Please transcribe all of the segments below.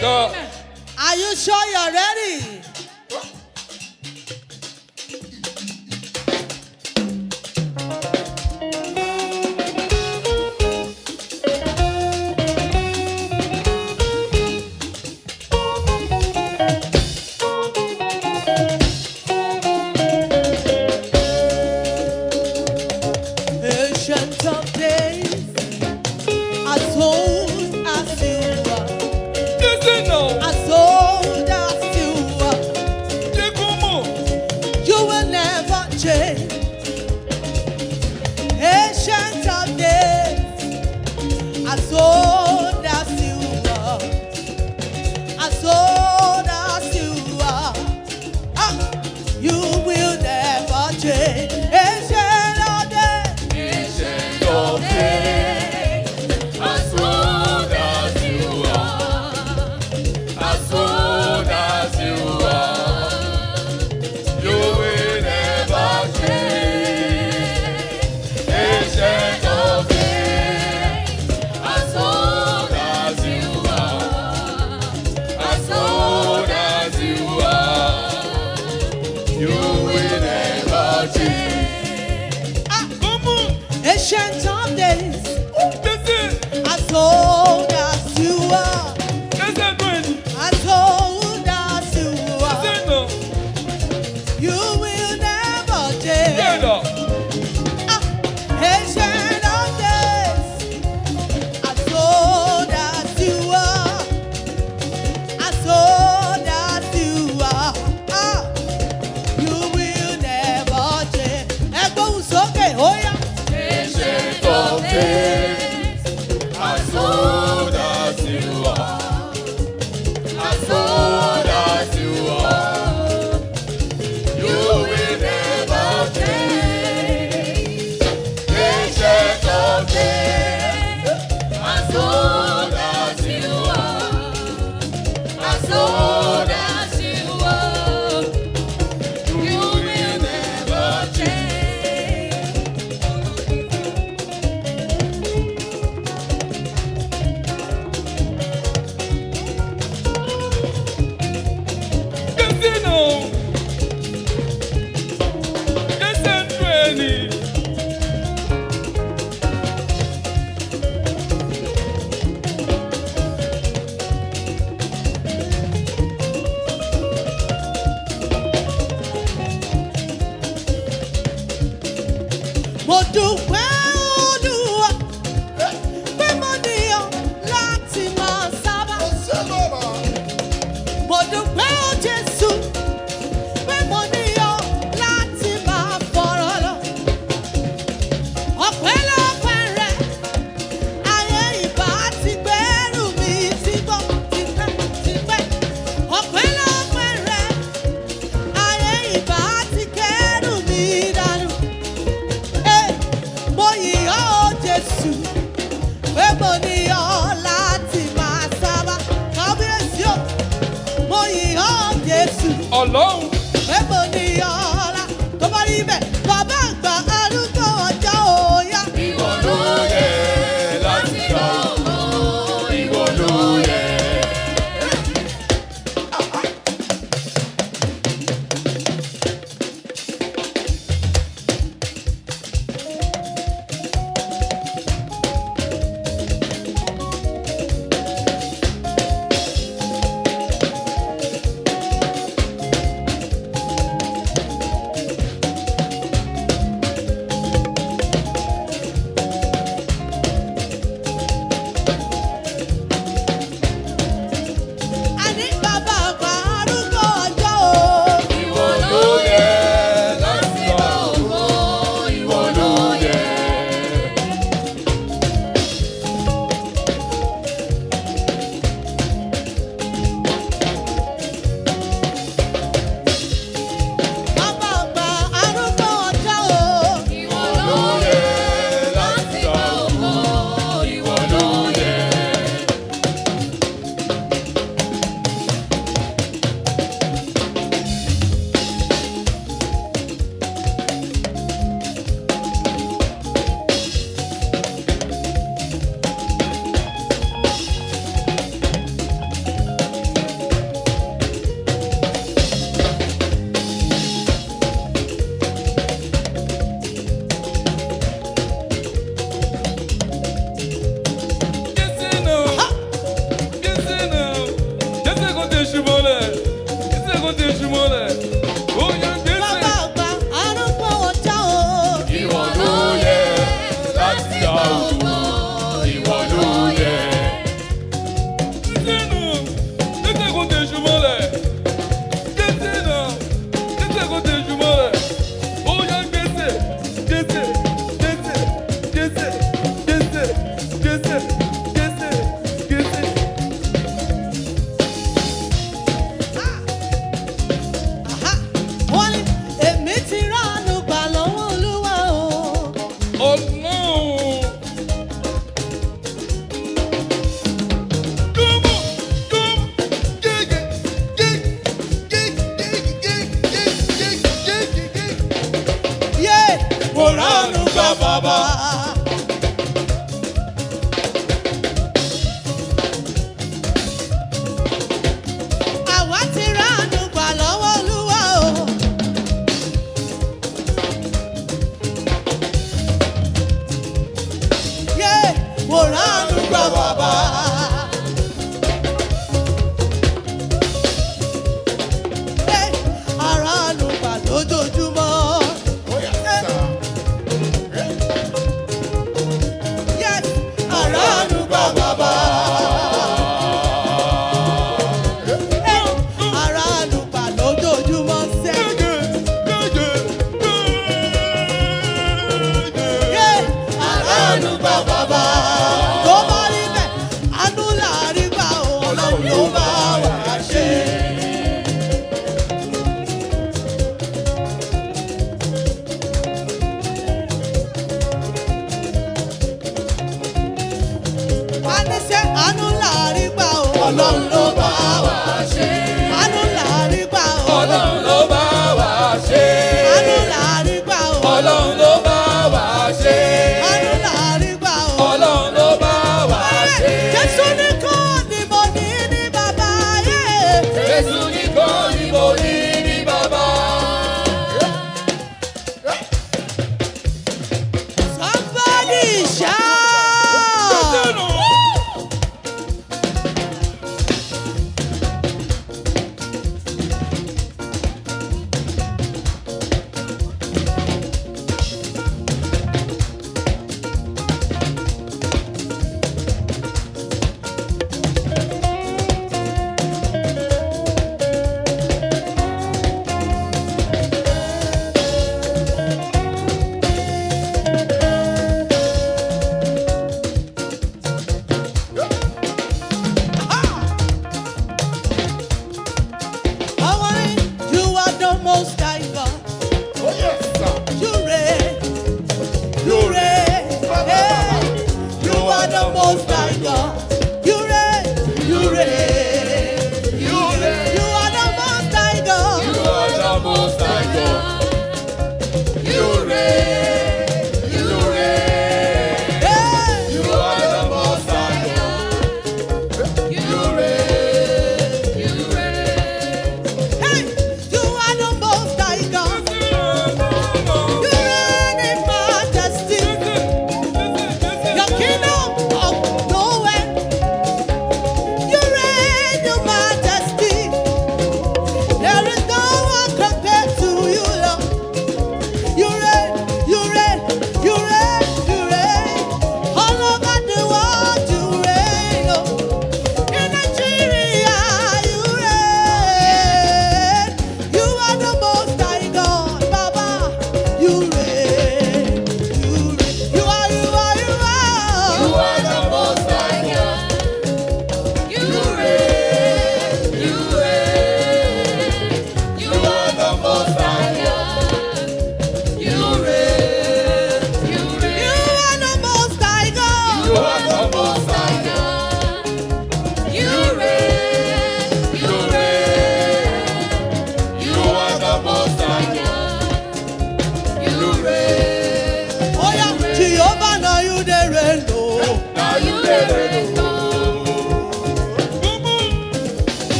go. Are you sure you're ready? Ancient of days, as old as you are, Listen now. as old as you are, Take home. you will never change. Ancient of days, as old as you are, as old as you are, you will never change. Ancient of days, Ancient of days, as old as you are, as old as you are, you will never change. Ancient of days, as old as you are, as old as you are, you will never change. Come on. ancient of days, Listen, as old as you are, listen, Dwayne. as old as you are, Listen now. you will never change. Stand up. Ancient of days, as old as you are, as old as you are, you will never change. Ẹgbọ́n sókè, ó yá. Ancient of days, as old as you are, as old as you are, you will never change. Ancient of days, as old as you are, as old as you are, you will never change. Casino. Listen, Dwayne. Mo dúpẹ́ Olúwa pé mo níyàn láti máa sábà. Mo dúpẹ́ o Jésù pé mo níyàn láti máa fọ̀rọ̀ lọ. Ọpẹ́lọpẹ́ rẹ, ayé ìbá ti gbẹ́rù mi sígbó tipẹ́. Ọpẹ́lọpẹ́ rẹ, ayé ìbá ti kẹ́rù mi dànù. Mo yìn ọ́ o Jésù pé mo níyàn láti máa sábà. Kábíyèsí o, mo yìn ọ́ o Jésù Ọlọ́run. pé mo níyàn ọ̀la. Tó bá rí bẹ́ẹ̀, bàbá àgbà arúgbó ọjọ́ òòyà. Ìwọ ló yẹ láti gbà ọ́. Ìwọ ló yẹ. Ọlọ́run ló bá wa ṣe. a ní ṣe àánú láàrí gbà o. Ọlọ́run ló bá wa ṣe. àánú láàrí gbà o. Ọlọ́run ló bá wa ṣe. àánú láàrí gbà o. Ọlọ́run ló bá wa ṣe. àánú láàrí gbà o. Ọlọ́run ló bá wa ṣe. Jésù nìkan ni mo ní ní bàbá yé. Jésù nìkan ni mo ní ní bàbá. Somebody shout.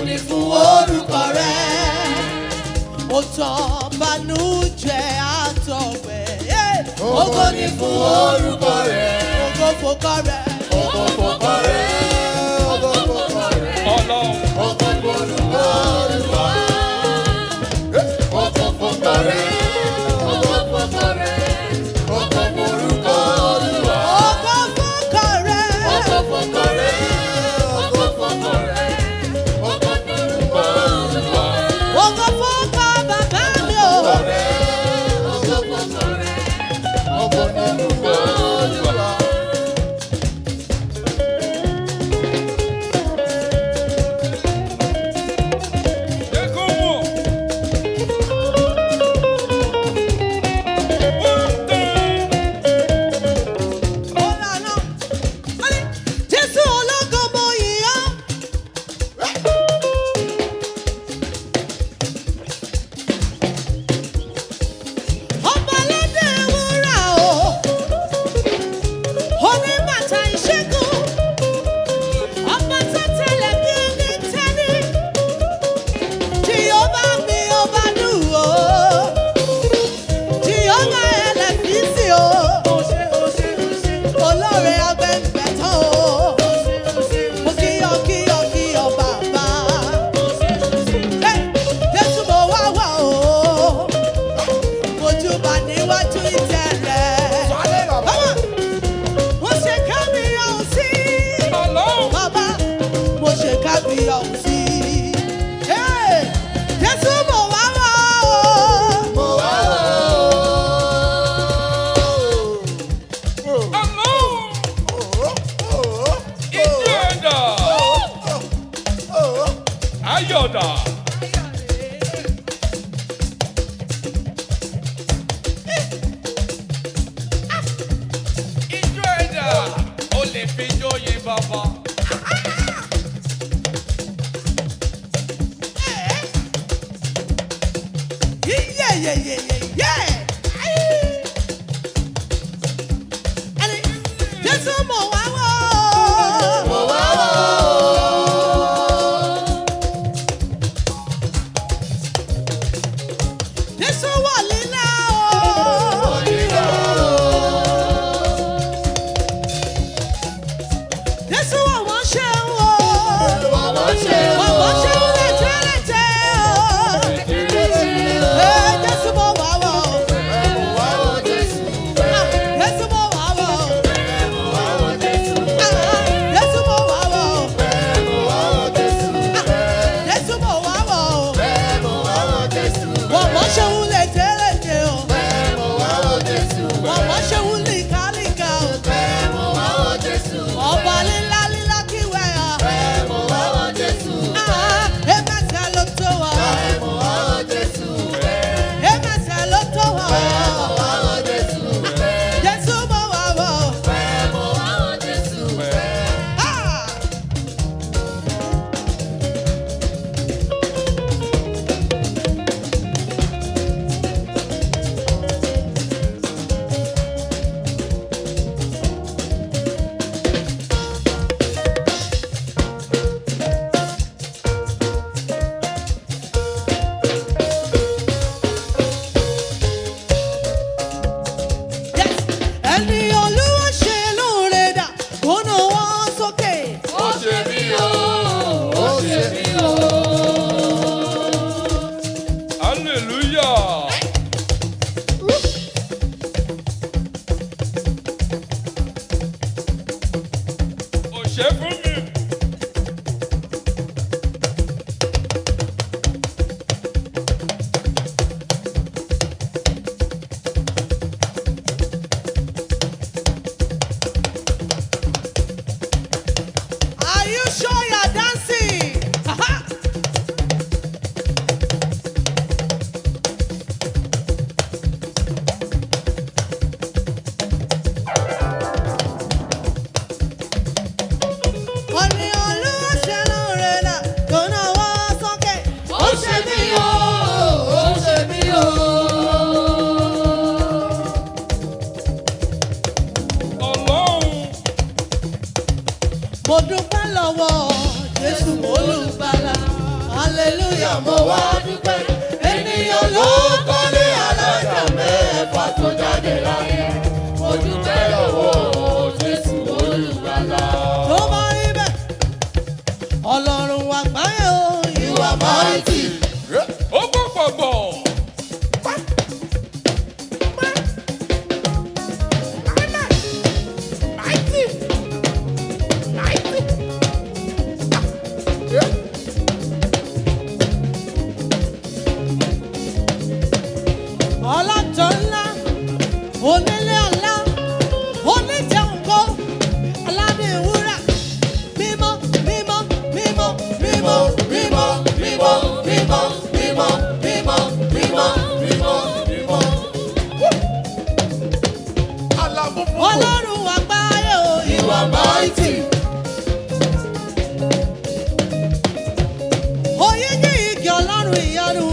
ni fún orúkọ rẹ̀. Ó tàn bànújẹ́ àtọ̀gbẹ́. Ògo ni fún orúkọ rẹ̀. Ògo fòkọ rẹ̀. Ògo fòkọ rẹ̀. Ògo fòkọ rẹ̀. Ọlọ́run. Ògo forúkọ Olúwa. Ògo fòkọ rẹ̀. Ògo fòkọ rẹ̀. Ògo forúkọ Olúwa. Ògo fòkọ rẹ̀. Ògo fòkọ rẹ̀. Ògo fòkọ rẹ̀. Ògo forúkọ Olúwa. Ògo fòkọ bàbá mi o. Ògo fòkọ rẹ̀. Ògo forúkọ Olúwa. Jésù ológo mo yìn ọ́. Ọba aládé wúrà o, oníbàtà ìṣẹ́gun, ọba tó tẹ̀lé bí ní tẹ́lí, Jèhófà mi ọba nù o, Jèhófà ẹlẹ́fíìsì o, olóore agbẹ́ngbẹ̀tàn o, mo kí ọ bàbá. Jésù mo wá wá o, mojúbà níwájú ìtẹ́ rẹ̀. Mo ṣe kábíyèsí, bàbá, mo ṣe kábíyèsí. Jésù mo wá wá o. Mo wá Ayọ̀dà. Ijó ẹ̀dà ó lè fi jó yin bàbá. Jésù mo wá wá o. Mo wá Jésù wà lílá o. Jésù wà wọ́n ṣeun o. Wọ́n ṣeun lẹ́tẹ̀lẹ́tẹ̀ o. Jésù mo wá wá o. Jésù mo wá wá o. Jésù mo wá wá o. Jésù mo wá wá o. Wọ́n ṣeun lẹ́tẹ̀lẹ́tẹ̀ o. Wọ́n ṣeun líkàlíkà o. Ọba lílá lílá kíwẹ́ ya. Ẹ̀mẹ́ta ló tó wa. Ẹ̀mẹ́ta ló tó wa. Jésù mo wá wá o. Ah! Yes. Ẹni Olúwa ṣe lóore dà, kó nà wọ́n sókè. Ó ṣe mí o, ó ṣe mí o. Hallelujah. Ó ṣe fún mi. Are you sure you're dancing? Aha! Ẹni Olúwa ṣe lóore dà, kó nà wọ́n sókè. Ó ṣe mí o, ó ṣe mí o. Ọlọ́run. Mo dúpẹ́ lọ́wọ́ Jésù olùgbàlà. hallelujah mo wá dúpẹ́. Ènìyàn ló kọ́lé alájà mẹ́fà tó jáde láyé. Mo dúpẹ́ lọ́wọ́ Jésù olùgbàlà. Tó bá rí bẹ́ẹ̀, Ọlọ́run àgbáyé o, you are mighty. Ó gbọ̀gbọ̀. Ọlọ́jọ́ ńlá, onílé ọlá, oníjàǹgó, aládé wúrà, mímọ́, mímọ́, mímọ́, mímọ́, mímọ́, mímọ́, mímọ́, mímọ́, mímọ́, mímọ́, mímọ́, mímọ́. Ọlọ́run àgbáyé o, you are mighty. Oyè ní igi Ọlọ́run ìyanu.